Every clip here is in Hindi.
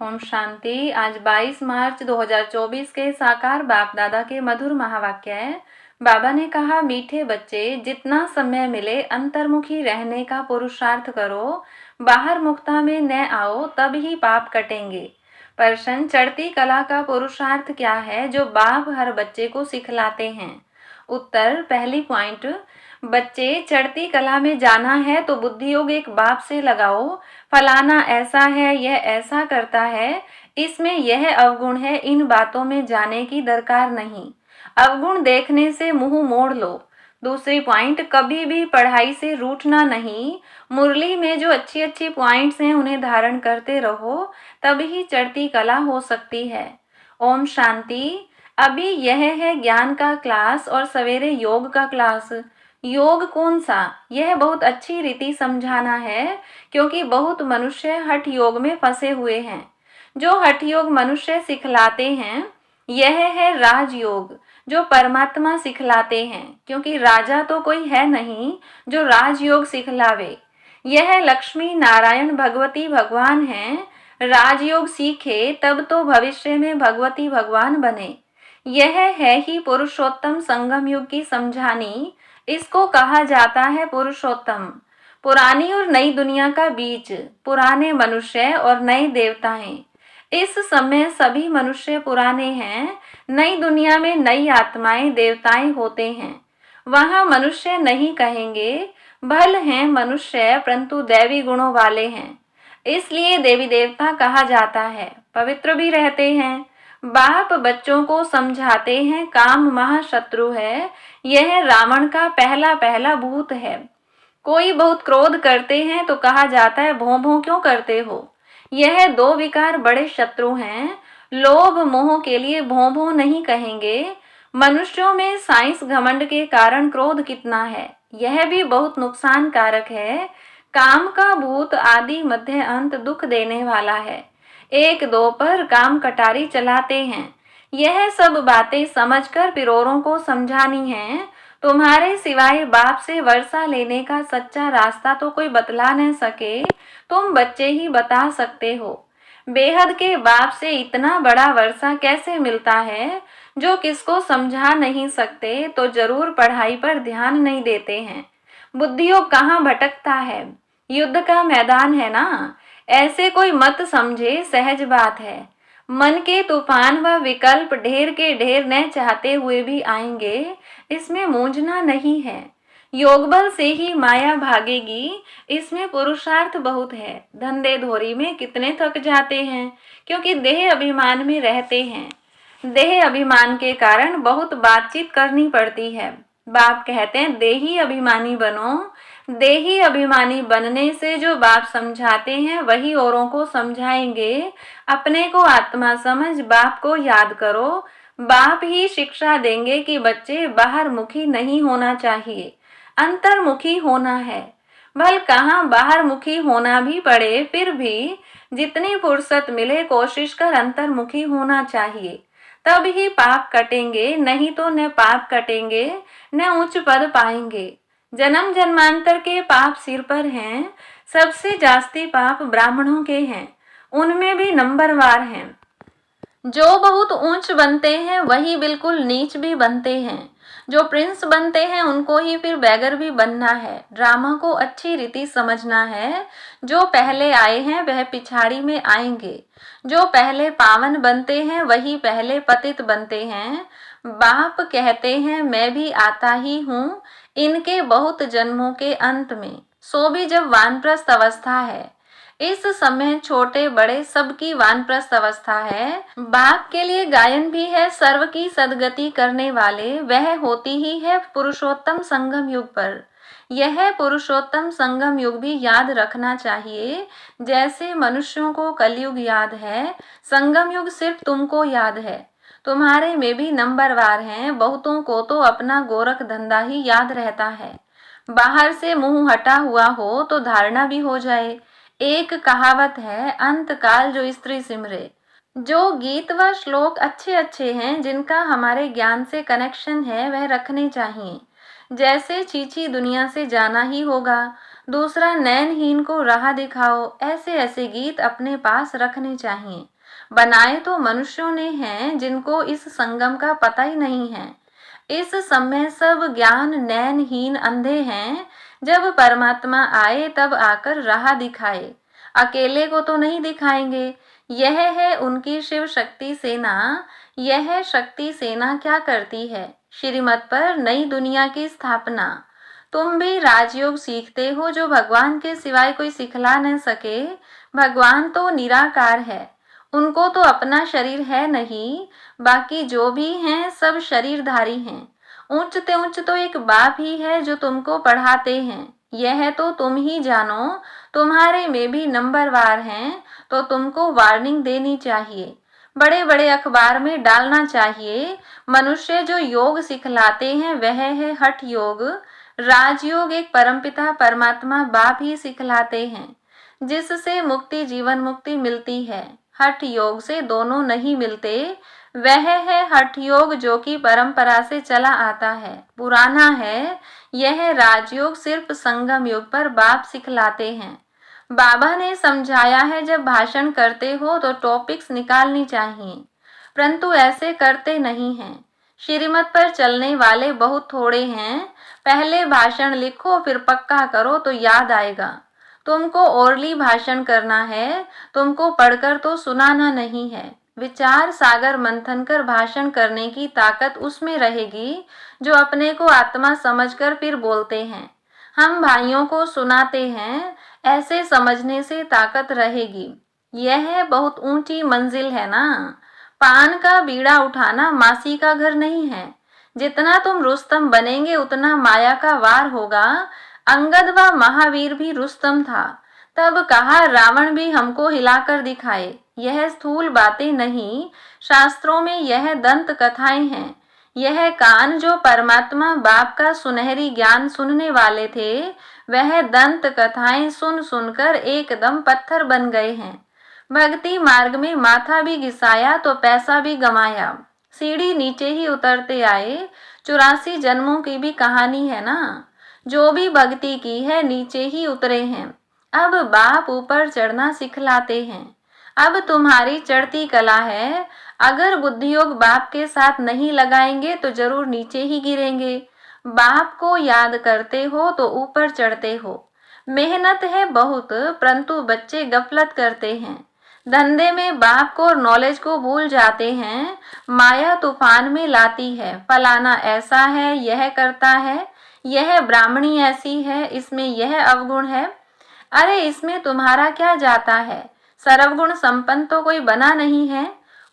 ओम शांति। आज 22 मार्च 2024 के साकार बाप दादा के मधुर महावाक्य है। बाबा ने कहा, मीठे बच्चे, जितना समय मिले अंतर्मुखी रहने का पुरुषार्थ करो। बाहर मुक्ता में न आओ, तब ही पाप कटेंगे। प्रश्न, चढ़ती कला का पुरुषार्थ क्या है जो बाप हर बच्चे को सिखलाते हैं? उत्तर, पहली पॉइंट, बच्चे, चढ़ती कला में जाना है तो बुद्धि योग एक बाप से लगाओ। फलाना ऐसा है, यह ऐसा करता है, इसमें यह अवगुण है, इन बातों में जाने की दरकार नहीं। अवगुण देखने से मुंह मोड़ लो। दूसरी पॉइंट, कभी भी पढ़ाई से रूठना नहीं। मुरली में जो अच्छी अच्छी पॉइंट्स हैं उन्हें धारण करते रहो, तभी चढ़ती कला हो सकती है। ओम शांति। अभी यह है ज्ञान का क्लास और सवेरे योग का क्लास। योग कौन सा? यह बहुत अच्छी रीति समझाना है, क्योंकि बहुत मनुष्य हठ योग में फंसे हुए हैं। जो हठ योग मनुष्य सिखलाते हैं, यह है राजयोग, जो परमात्मा सिखलाते हैं, क्योंकि राजा तो कोई है नहीं जो राजयोग सिखलावे। यह लक्ष्मी नारायण भगवती भगवान हैं। राजयोग सीखे तब तो भविष्य में भगवती भगवान बने। यह है ही पुरुषोत्तम संगम युग की समझानी। इसको कहा जाता है पुरुषोत्तम। पुरानी और नई दुनिया का बीच, पुराने मनुष्य और नए देवताएं। इस समय सभी मनुष्य पुराने हैं। नई दुनिया में नई आत्माएं देवताएं होते हैं। वहां मनुष्य नहीं कहेंगे, भल हैं मनुष्य परंतु दैवी गुणों वाले हैं, इसलिए देवी देवता कहा जाता है। पवित्र भी रहते हैं। बाप बच्चों को समझाते हैं, काम महाशत्रु है, यह रावण का पहला पहला भूत है। कोई बहुत क्रोध करते हैं तो कहा जाता है, भों भों क्यों करते हो? यह दो विकार बड़े शत्रु हैं। लोभ मोह के लिए भों भों नहीं कहेंगे। मनुष्यों में साइंस घमंड के कारण क्रोध कितना है, यह भी बहुत नुकसान कारक है। काम का भूत आदि मध्य अंत दुख देने वाला है। एक दो पर काम कटारी चलाते हैं। यह सब बातें समझकर फिर औरों को समझानी है। तुम्हारे सिवाय बाप से वर्षा लेने का सच्चा रास्ता तो कोई बतला न सके, तुम बच्चे ही बता सकते हो। बेहद के बाप से इतना बड़ा वर्षा कैसे मिलता है? जो किसको समझा नहीं सकते तो जरूर पढ़ाई पर ध्यान नहीं देते हैं। बुद्धियों कहाँ भटकता है? युद्ध का मैदान है ना। ऐसे कोई मत समझे, सहज बात है। मन के तूफान व विकल्प ढेर के ढेर न चाहते हुए भी आएंगे, इसमें मूंझना नहीं है। योग बल से ही माया भागेगी, इसमें पुरुषार्थ बहुत है। धंधे धोरी में कितने थक जाते हैं, क्योंकि देह अभिमान में रहते हैं। देह अभिमान के कारण बहुत बातचीत करनी पड़ती है। बाप कहते हैं, देही अभिमानी बनो। देही अभिमानी बनने से जो बाप समझाते हैं वही औरों को समझाएंगे। अपने को आत्मा समझ बाप को याद करो। बाप ही शिक्षा देंगे कि बच्चे बाहर मुखी नहीं होना चाहिए, अंतर्मुखी होना है। भल कहाँ बाहर मुखी होना भी पड़े, फिर भी जितनी फुर्सत मिले कोशिश कर अंतर्मुखी होना चाहिए, तब ही पाप कटेंगे। नहीं तो न पाप कटेंगे न उच्च पद पाएंगे। जन्म जन्मांतर के पाप सिर पर हैं। सबसे जास्ती पाप ब्राह्मणों के हैं, उनमें भी नंबरवार हैं। जो बहुत ऊंच बनते हैं वही बिल्कुल नीच भी बनते हैं। जो प्रिंस बनते हैं उनको ही फिर बैगर भी बनना है। ड्रामा को अच्छी रीति समझना है। जो पहले आए हैं वह पिछाड़ी में आएंगे। जो पहले पावन बनते हैं वही पहले पतित बनते हैं। बाप कहते हैं, मैं भी आता ही हूँ इनके बहुत जन्मों के अंत में, सो भी जब वानप्रस्थ अवस्था है। इस समय छोटे बड़े सबकी वानप्रस्थ अवस्था है। बाप के लिए गायन भी है, सर्व की सदगति करने वाले वह होती ही है पुरुषोत्तम संगम युग पर। यह पुरुषोत्तम संगम युग भी याद रखना चाहिए। जैसे मनुष्यों को कलयुग याद है, संगम युग सिर्फ तुमको याद है। तुम्हारे में भी नंबरवार हैं। बहुतों को तो अपना गोरख धंधा ही याद रहता है। बाहर से मुंह हटा हुआ हो तो धारणा भी हो जाए। एक कहावत है, अंत काल जो स्त्री सिमरे। जो गीत व श्लोक अच्छे अच्छे हैं, जिनका हमारे ज्ञान से कनेक्शन है, वह रखने चाहिए। जैसे चीची दुनिया से जाना ही होगा, दूसरा, नैनहीन को राह दिखाओ। ऐसे ऐसे गीत अपने पास रखने चाहिए। बनाए तो मनुष्यों ने हैं जिनको इस संगम का पता ही नहीं है। इस समय सब ज्ञान नैनहीन अंधे हैं। जब परमात्मा आए तब आकर राह दिखाए। अकेले को तो नहीं दिखाएंगे। यह है उनकी शिव शक्ति सेना। यह शक्ति सेना क्या करती है? श्रीमत पर नई दुनिया की स्थापना। तुम भी राजयोग सीखते हो जो भगवान के सिवाय कोई सिखला न सके। भगवान तो निराकार है। उनको तो अपना शरीर है नहीं। बाकी जो भी हैं सब शरीरधारी हैं। ऊंचते ऊंच तो एक बाप ही है जो तुमको पढ़ाते हैं। यह तो तुम ही जानो। तुम्हारे में भी नंबरवार हैं तो तुमको वार्निंग देनी चाहिए। बड़े बड़े अखबार में डालना चाहिए। मनुष्य जो योग सिखलाते हैं वह है हठ योग। राजयोग एक परमपिता परमात्मा बाप ही सिखलाते हैं जिससे मुक्ति जीवन मुक्ति मिलती है। हठ योग से दोनों नहीं मिलते। वह है हठ योग जो कि परंपरा से चला आता है, पुराना है। यह राजयोग सिर्फ संगम युग पर बाप सिखलाते हैं। बाबा ने समझाया है जब भाषण करते हो तो टॉपिक्स निकालनी चाहिए, परंतु ऐसे करते नहीं हैं। श्रीमत पर चलने वाले बहुत थोड़े हैं। पहले भाषण लिखो फिर पक्का करो तो याद आएगा। तुमको ओरली भाषण करना है, तुमको पढ़कर तो सुनाना नहीं है। विचार सागर मंथन कर भाषण करने की ताकत उसमें रहेगी जो अपने को आत्मा समझकर फिर बोलते हैं। हम भाइयों को सुनाते हैं, ऐसे समझने से ताकत रहेगी। यह बहुत ऊंची मंजिल है ना। पान का बीड़ा उठाना मासी का घर नहीं है। जितना तुम रुस्तम बनेंगे उतना माया का वार होगा। अंगद व महावीर भी रुस्तम था। तब कहा रावण भी हमको हिलाकर दिखाए। यह स्थूल बातें नहीं, शास्त्रों में यह दंत कथाएं हैं। यह कान जो परमात्मा बाप का सुनहरी ज्ञान सुनने वाले थे, वह दंत कथाएं सुन सुनकर एकदम पत्थर बन गए हैं। भक्ति मार्ग में माथा भी घिसाया तो पैसा भी गमाया। सीढ़ी नीचे ही उतरते आए। 84 जन्मों की भी कहानी है ना। जो भी भक्ति की है नीचे ही उतरे हैं। अब बाप ऊपर चढ़ना सिखलाते हैं। अब तुम्हारी चढ़ती कला है। अगर बुद्धि योग बाप के साथ नहीं लगाएंगे तो जरूर नीचे ही गिरेंगे। बाप को याद करते हो तो ऊपर चढ़ते हो। मेहनत है बहुत, परंतु बच्चे गफलत करते हैं। धंधे में बाप को और नॉलेज को भूल जाते हैं। माया तूफान में लाती है। फलाना ऐसा है, यह करता है, यह ब्राह्मणी ऐसी है, इसमें यह अवगुण है। अरे इसमें तुम्हारा क्या जाता है? सर्वगुण संपन्न तो कोई बना नहीं है।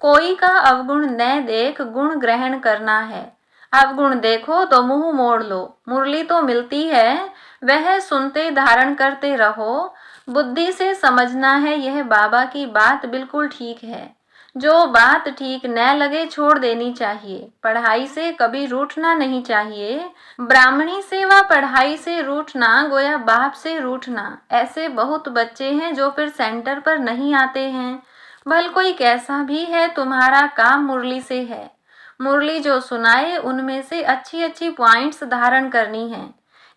कोई का अवगुण न देख गुण ग्रहण करना है। अवगुण देखो तो मुंह मोड़ लो। मुरली तो मिलती है, वह सुनते धारण करते रहो। बुद्धि से समझना है यह बाबा की बात बिल्कुल ठीक है। जो बात ठीक न लगे छोड़ देनी चाहिए। पढ़ाई से कभी रूठना नहीं चाहिए। ब्राह्मणी से व पढ़ाई से रूठना गोया बाप से रूठना। ऐसे बहुत बच्चे हैं जो फिर सेंटर पर नहीं आते हैं। भल कोई कैसा भी है, तुम्हारा काम मुरली से है। मुरली जो सुनाए उनमें से अच्छी अच्छी पॉइंट्स धारण करनी है।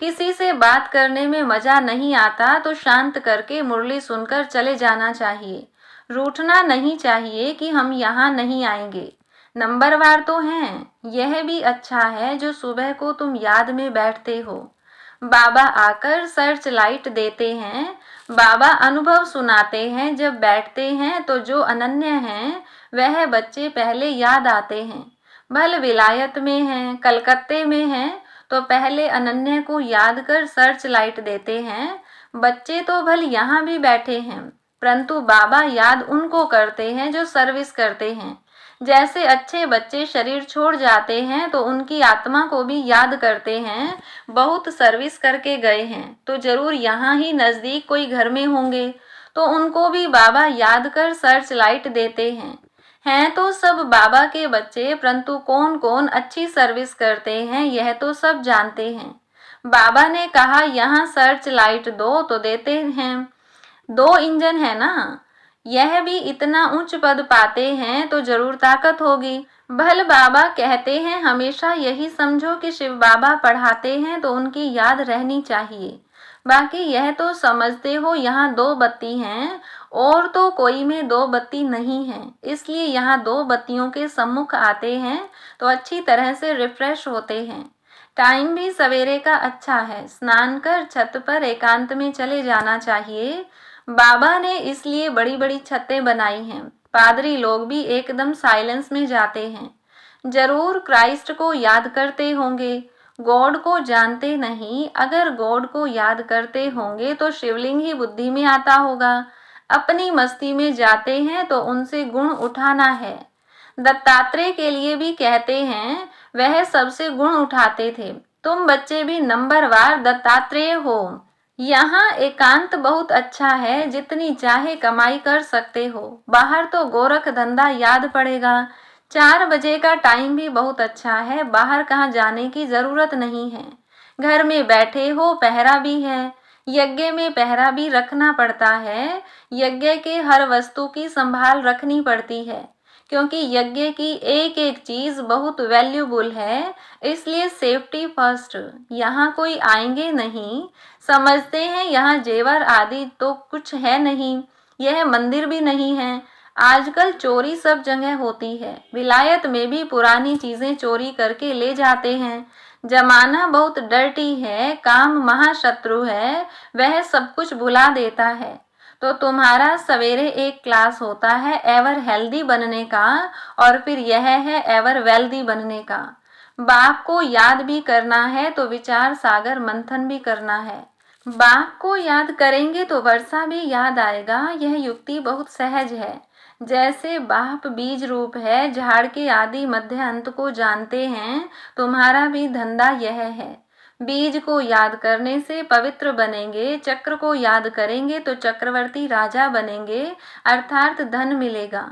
किसी से बात करने में मजा नहीं आता तो शांत करके मुरली सुनकर चले जाना चाहिए। रूठना नहीं चाहिए कि हम यहाँ नहीं आएंगे। नंबरवार तो हैं। यह भी अच्छा है जो सुबह को तुम याद में बैठते हो। बाबा आकर सर्च लाइट देते हैं। बाबा अनुभव सुनाते हैं। जब बैठते हैं तो जो अनन्य हैं वह बच्चे पहले याद आते हैं। भल विलायत में हैं, कलकत्ते में हैं तो पहले अनन्य को याद कर सर्च लाइट देते हैं। बच्चे तो भल यहाँ भी बैठे हैं, परंतु बाबा याद उनको करते हैं जो सर्विस करते हैं। जैसे अच्छे बच्चे शरीर छोड़ जाते हैं तो उनकी आत्मा को भी याद करते हैं। बहुत सर्विस करके गए हैं तो जरूर यहाँ ही नजदीक कोई घर में होंगे, तो उनको भी बाबा याद कर सर्च लाइट देते हैं तो सब बाबा के बच्चे, परंतु कौन कौन अच्छी सर्विस करते हैं यह तो सब जानते हैं। बाबा ने कहा यहाँ सर्च लाइट दो तो देते हैं। 2 इंजन है ना। यह भी इतना उच्च पद पाते हैं तो जरूर ताकत होगी। भल बाबा कहते हैं हमेशा यही समझो कि शिव बाबा पढ़ाते हैं तो उनकी याद रहनी चाहिए। बाकी यह तो समझते हो यहाँ 2 बत्ती हैं और तो कोई में 2 बत्ती नहीं है, इसलिए यहाँ 2 बत्तियों के सम्मुख आते हैं तो अच्छी तरह से रिफ्रेश होते हैं। टाइम भी सवेरे का अच्छा है, स्नान कर छत पर एकांत में चले जाना चाहिए। बाबा ने इसलिए बड़ी बड़ी छतें बनाई हैं। पादरी लोग भी एकदम साइलेंस में जाते हैं। जरूर क्राइस्ट को याद करते होंगे, गॉड को जानते नहीं। अगर गॉड को याद करते होंगे तो शिवलिंग ही बुद्धि में आता होगा। अपनी मस्ती में जाते हैं तो उनसे गुण उठाना है। दत्तात्रेय के लिए भी कहते हैं, वह सबसे गुण उठाते थे। तुम बच्चे भी नंबरवार दत्तात्रेय हो। यहाँ एकांत बहुत अच्छा है, जितनी चाहे कमाई कर सकते हो। बाहर तो गोरख धंधा याद पड़ेगा। 4 बजे का टाइम भी बहुत अच्छा है, बाहर कहाँ जाने की जरूरत नहीं है। घर में बैठे हो, पहरा भी है। यज्ञ में पहरा भी रखना पड़ता है। यज्ञ के हर वस्तु की संभाल रखनी पड़ती है, क्योंकि यज्ञ की एक एक चीज बहुत वैल्यूबल है, इसलिए सेफ्टी फर्स्ट। यहाँ कोई आएंगे नहीं, समझते हैं यहाँ जेवर आदि तो कुछ है नहीं, यह मंदिर भी नहीं है। आजकल चोरी सब जगह होती है। विलायत में भी पुरानी चीजें चोरी करके ले जाते हैं। जमाना बहुत डर्टी है, काम महाशत्रु है, वह सब कुछ भुला देता है। तो तुम्हारा सवेरे एक क्लास होता है एवर हेल्दी बनने का, और फिर यह है एवर वेल्दी बनने का। बाप को याद भी करना है तो विचार सागर मंथन भी करना है। बाप को याद करेंगे तो वर्षा भी याद आएगा। यह युक्ति बहुत सहज है। जैसे बाप बीज रूप है, झाड़ के आदि मध्य अंत को जानते हैं, तुम्हारा भी धंधा यह है। बीज को याद करने से पवित्र बनेंगे, चक्र को याद करेंगे तो चक्रवर्ती राजा बनेंगे, अर्थात धन मिलेगा।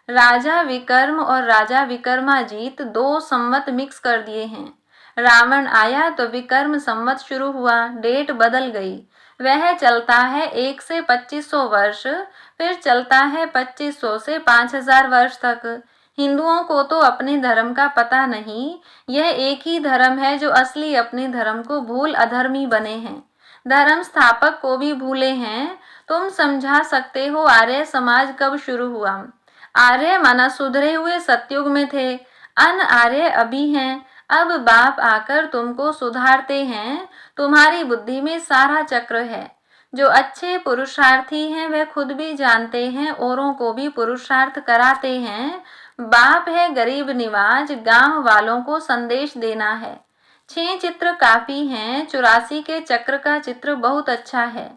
राजा विक्रम और राजा विक्रमाजीत 2 संवत मिक्स कर दिए हैं। रावण आया तो विक्रम संवत शुरू हुआ, डेट बदल गई। वह चलता है 1 से 2500 वर्ष, फिर चलता है 2500 से 5000 वर्ष तक। हिंदुओं को तो अपने धर्म का पता नहीं। यह एक ही धर्म है जो असली अपने धर्म को भूल अधर्मी बने हैं। धर्म स्थापक को भी भूले हैं। तुम समझा सकते हो आर्य समाज कब शुरू हुआ? आर्य माना सुधरे हुए सतयुग में थे, अन आर्य अभी हैं। अब बाप आकर तुमको सुधारते हैं। तुम्हारी बुद्धि में सारा चक्र है। जो अच्छे पुरुषार्थी हैं वह खुद भी जानते हैं, औरों को भी पुरुषार्थ कराते हैं। बाप है गरीब निवाज, गांव वालों को संदेश देना है। 6 चित्र काफी हैं, 84 के चक्र का चित्र बहुत अच्छा है।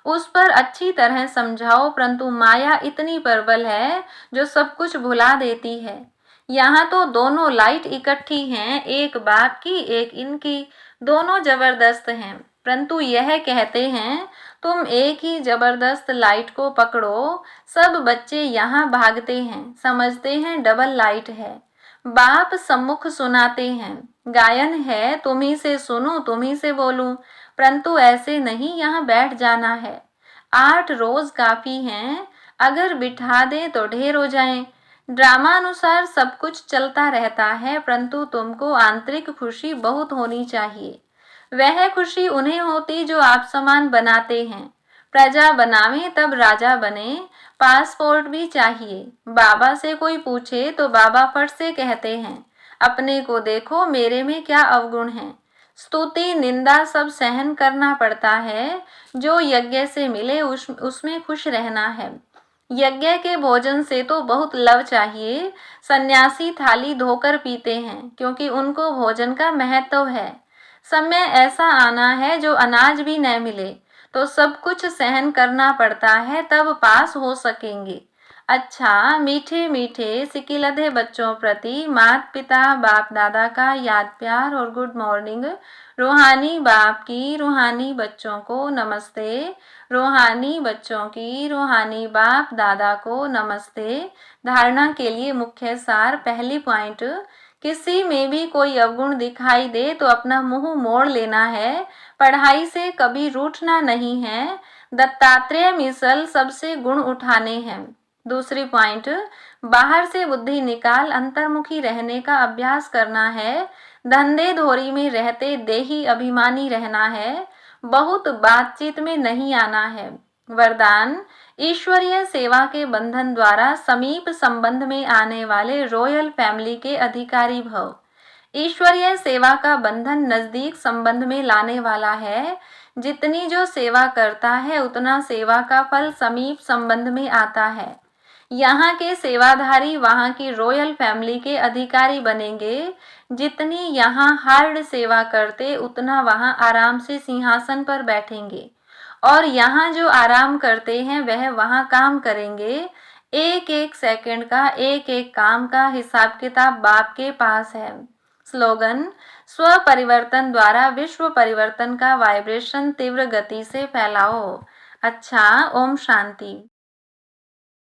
उस पर अच्छी तरह समझाओ, परंतु माया इतनी प्रबल है जो सब कुछ भुला देती है। यहाँ तो दोनों लाइट इकट्ठी हैं, एक बाप की एक इनकी, दोनों जबरदस्त हैं। परंतु यह कहते हैं तुम एक ही जबरदस्त लाइट को पकड़ो। सब बच्चे यहाँ भागते हैं, समझते हैं डबल लाइट है। बाप सम्मुख सुनाते हैं, गायन है, तुम्ही से सुनूं तुम्ही से बोलूं, परंतु ऐसे नहीं, यहाँ बैठ जाना है। 8 रोज काफी हैं, अगर बिठा दे तो ढेर हो जाएं। ड्रामानुसार सब कुछ चलता रहता है, परंतु तुमको आंतरिक खुशी बहुत होनी चाहिए। वह खुशी उन्हें होती जो आप समान बनाते हैं। प्रजा बनावे तब राजा बने। पासपोर्ट भी चाहिए। बाबा से कोई पूछे तो बाबा फट से कहते हैं, अपने को देखो, मेरे में क्या अवगुण है। स्तुति निंदा सब सहन करना पड़ता है। जो यज्ञ से मिले उसमें खुश रहना है। यज्ञ के भोजन से तो बहुत लव चाहिए। सन्यासी थाली धोकर पीते हैं, क्योंकि उनको भोजन का महत्व है। समय ऐसा आना है जो अनाज भी न मिले तो सब कुछ सहन करना पड़ता है, तब पास हो सकेंगे। अच्छा, मीठे मीठे सिकिलधे बच्चों प्रति माता पिता बाप दादा का याद प्यार और गुड मॉर्निंग। रूहानी बाप की रूहानी बच्चों को नमस्ते। रूहानी बच्चों की रूहानी बाप दादा को नमस्ते। धारणा के लिए मुख्य सार। पहली पॉइंट, किसी में भी कोई अवगुण दिखाई दे तो अपना मुंह मोड़ लेना है। पढ़ाई से कभी रूठना नहीं है। दत्तात्रेय मिसल सबसे गुण उठाने हैं। दूसरी पॉइंट, बाहर से बुद्धि निकाल अंतर्मुखी रहने का अभ्यास करना है। धंधे धोरी में रहते देही अभिमानी रहना है। बहुत बातचीत में नहीं आना है। वरदान, ईश्वरीय सेवा के बंधन द्वारा समीप संबंध में आने वाले रॉयल फैमिली के अधिकारी भव। ईश्वरीय सेवा का बंधन नजदीक संबंध में लाने वाला है। जितनी जो सेवा करता है उतना सेवा का फल समीप संबंध में आता है। यहाँ के सेवाधारी वहाँ की रॉयल फैमिली के अधिकारी बनेंगे। जितनी यहाँ हार्ड सेवा करते उतना वहाँ आराम से सिंहासन पर बैठेंगे, और यहाँ जो आराम करते हैं वह वहाँ काम करेंगे। एक एक सेकंड का, एक एक काम का हिसाब किताब बाप के पास है। स्लोगन, स्व परिवर्तन द्वारा विश्व परिवर्तन का वाइब्रेशन तीव्र गति से फैलाओ। अच्छा, ओम शांति।